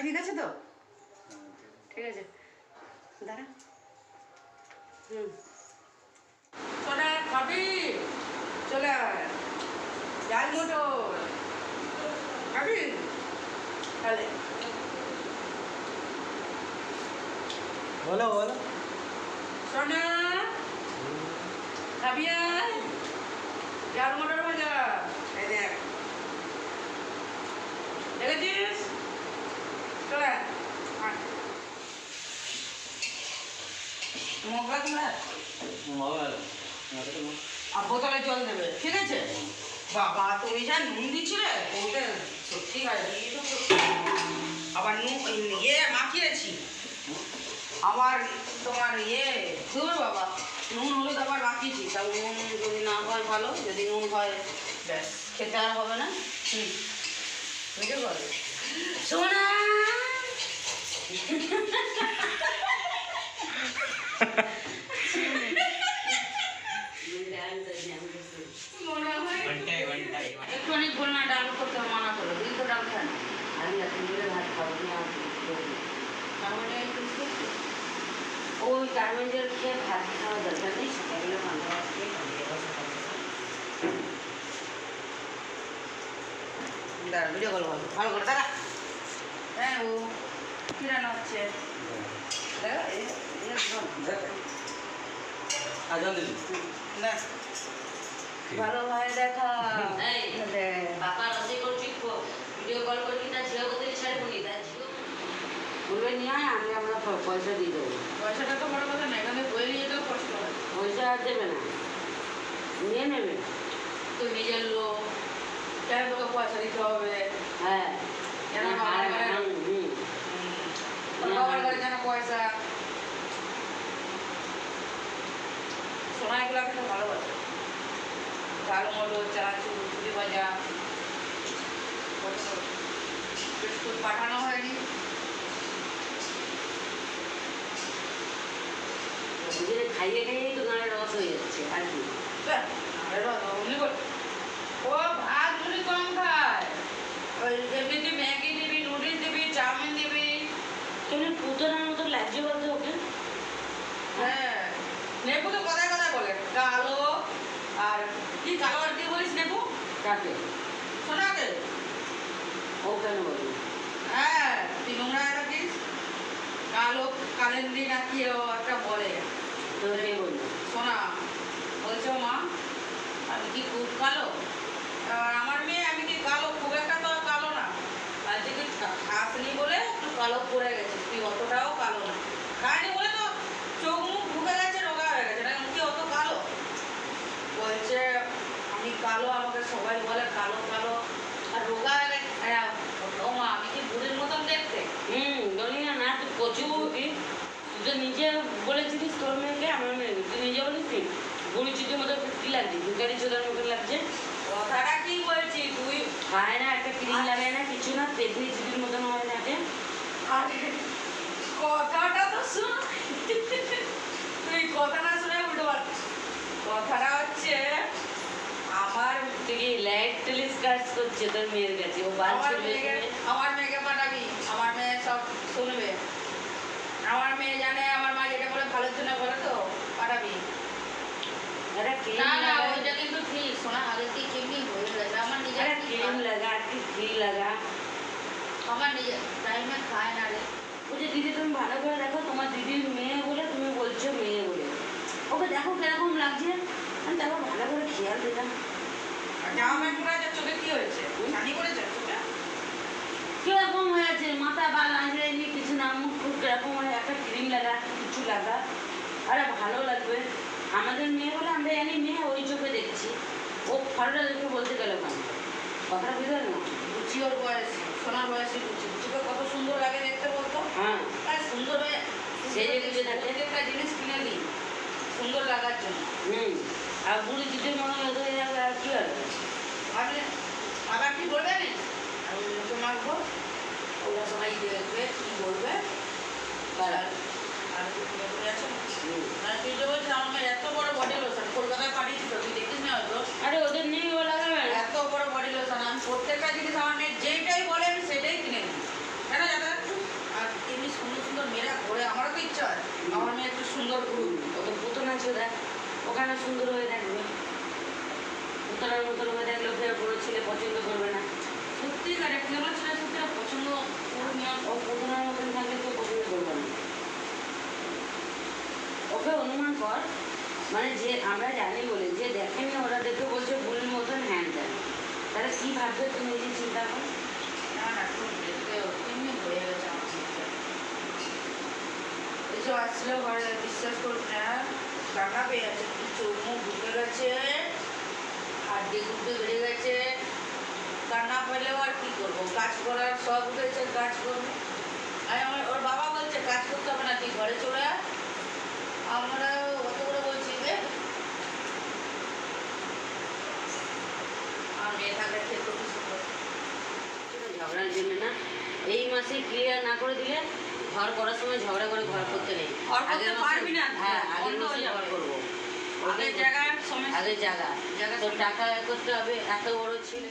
ঠিক আছে তো? ঠিক আছে, দাঁড়া। সোনা খাবি? চলে আয়। ডাল মটর খাবি? তাহলে বলো বলো। সোনা খাবি? আয় ডাল মটর ভাজা। এই দেখ, দেখেছিস? চলে আয়। মগলা তোমার আর বোতলে জল দেবে, ঠিক আছে? বাবা তুমি যা নুন দিচ্ছিলে ওটা সত্যি আবার নুন ইয়ে মাখিয়েছি আবার তোমার ধুর বাবা নুন হলুদ আবার মাখিয়েছি। তা নুন যদি না হয় ভালো, যদি নুন হয় ব্যাস খেতে আর হবে না। বুঝতে পারবে সোনা? একটুখানি বল না, ডাল করতে মানা করো, তুই তো ডাল খায় না। আমি রাত্রি মিলে ভাত খাবো না, ওই গার্মেন্টের খেয়ে ভাত খাওয়া দরকার নেই, সকালবেলা পান্তা ভাত খেয়ে দাঁড়া ভিডিও কল ভালো ভালো করে দাঁড়া। হ্যাঁ ও কী রান্না হচ্ছে না ভালো ভাই দেখা বাবা রাজি করছি ভিডিও কল করবি না ঝিও বলতে ছাড়বো নি তাই বলবে নিয়ে আয়, আমি আমরা পয়সা দিয়ে দেবো। পয়সাটা তো বড় কথা না, এখানে বই নিয়ে যেতেও কষ্ট হয়। পয়সা আর দেবে না, নিয়ে নেবে। তুই নিজের লোক, কেন তোকে পয়সা দিতে হবে? হ্যাঁ কেন বাবার ঘরে যেন পয়সা সোনা এগুলো খেতে ভালোবাসে। ডাল মটর চানাচুর ঝুড়ি ভাজা বিস্কুট পাঠানো হয়নি। খাইয়ে খাইয়েই তো গানের রস হয়ে যাচ্ছে আর কি। ও ভাত মুড়ি কম খায়, ওই এমনি ম্যাগি দিবি, নুডলস দিবি, চাউমিন দিবি। তুমি পুতনার মতো লাগছে বলতে ওকে। হ্যাঁ নেবু তো কথায় কথায় বলে কালো, আর কি কালো আর কি বলিস নেবু? কাকে? সোনাকে। ও কেন বলি? হ্যাঁ তুই নোংরা রাখিস, কালো কালেন্দি না কি একটা বলে। তোরে বলি সোনা বলছো মা আমি কি খুব কালো? আমার মেয়ে আমি কি কালো? খুব একটা তো কালো না, আজকে কি খাসনি বলে একটু কালো পড়ে গেছে, তুই অতটাও কালো না। খায়নি বলে তো চোখ মুখ ঢুকে গেছে, রোগা হয়ে গেছে, না মুখে অত কালো। বলছে আমি কালো, আমাকে সবাই বলে কালো কালো আর রোগা হয়ে গেছে। ও মা আমি কি বুড়ির মতন দেখতে? বলি না না তুই প্রচুর, তুই তো নিজে বলেছিলিস তোর মেয়েকে, আমার মেয়ে তুই নিজে বলিস বুড়ি চুটির মতো কি লাগছে, দুটারি চোদার মতো লাগছে। কথাটা কি বলছি? তুই খায় না, একটা ক্রিম লাগায় না, কিছু না, পেটনি চুটির মতন হয় না। কথাটা তো শুন, তুই কথা না শুনে উল্টো পারছিস। কথাটা হচ্ছে আমার থেকে লাইট টেলিস্কার্ট করছে তোর মেয়ের কাছে। ও আমার মেয়েকে পাঠাবি, আমার মেয়ে সব শুনবে। আমার মেয়ে জানে আমার মা যেটা বলে ভালোর জন্য বলে, তো পাঠাবি। না না ওইটা কিন্তু ঠিক শোনা, আগে কি কেমনি হয়ে গেছে আমার নিজের ক্রিম লাগা, কি ঘি লাগা, আমার নিজের টাইমে খায় না রে। বলছে দিদি তুমি ভালো করে দেখো, তোমার দিদির মেয়ে বলে তুমি বলছো মেয়ে বলে, ওকে দেখো কিরকম লাগছে। আমি দেখো ভালো করে খেয়াল দিলাম। জামা প্যান্ট পরে যা চোখে কি হয়েছে? ছানি করেছে চোখে? কিরকম হয়েছে? মাথা বাল আঁচড়ায়নি কিছু না, মুখ খুব কিরকম হয়ে একটা ক্রিম লাগা, কিছু লাগা। আরে ভালো লাগবে, আমাদের মেয়ে বলে আমরা জানি মেয়ে, ওই চোখে দেখছি। ও ভালোটা দেখে বলতে গেল কেন? কথাটা বুঝলেন না? বুঝি ওর বয়সী, সোনার বয়সী বুঝি, বুঝিকে কত সুন্দর লাগে দেখতে বলতো। হ্যাঁ সুন্দর হয়ে সেই বুঝে থাকে, একটা জিনিস কিনে দিই সুন্দর লাগার জন্য। আর বুড়ি দিদির মনে হয়ে যাবে আর কি হবে? আবার কি বলবে না আমি মুখে মাখবো, ওরা সবাই দেখবে কি বলবে। আর তুই যে বলছিস আমার মেয়ের এত বড় বডি লোশন কলকাতায় পাঠিয়েছি তো, তুই দেখিস না হয়তো। আরে ওদের নিয়ে ও লাগাবে এত বড় বডি লোশন, আমি প্রত্যেকটা জিনিস আমার মেয়ে যেটাই বলে আমি সেটাই কিনে দিই। কেন যাতে তোর গ্রুপ ও তো পুতনা ছিল ওখানে সুন্দর হয়ে থাকবে পুতনার মতন হয়ে থাকলে ফের বড় ছেলে পছন্দ করবে না সত্যিকার একটা ছেলে সত্যি পছন্দ করবে না। ও পুতনার মতন থাকলে কেউ পছন্দ করবে না ওকে অনুমান কর মানে যে আমরা জানি বলে যে দেখেনি ওরা দেখে বলছে ভুলের মতন হ্যান দেন তাহলে কি ভাববে তুমি নিজে চিন্তা করো না না খুব দেখতে এমনি হয়ে গেছে আমার সাথে। এসব আসলে ঘরে বিশ্বাস করবে না টাকা পেয়ে আছে চোখ মুখ ঢুকে গেছে হাড্ডি গুড্ডি বেড়ে গেছে কান্না পেলেও আর কি করবো কাজ করার সব উঠেছে কাজ করবো আর আমার ওর বাবা বলছে কাজ করতে হবে না তুই ঘরে চলে আয় আমরা অত করে বলছি যে আর মেয়ে থাকলে খেতে কিছু ঝগড়ার জন্য না এই মাসে ক্লিয়ার না করে দিলে ঘর করার সময় ঝগড়া করে ঘর করতে নেই ঘর করতে পারবি না, হ্যাঁ আগের বন্ধ মাসে হয়ে ঘর যাবে। করবো আগের জায়গায় সমস্যা আগের জায়গা জায়গা তো টাকা করতে হবে এত বড় ছেলে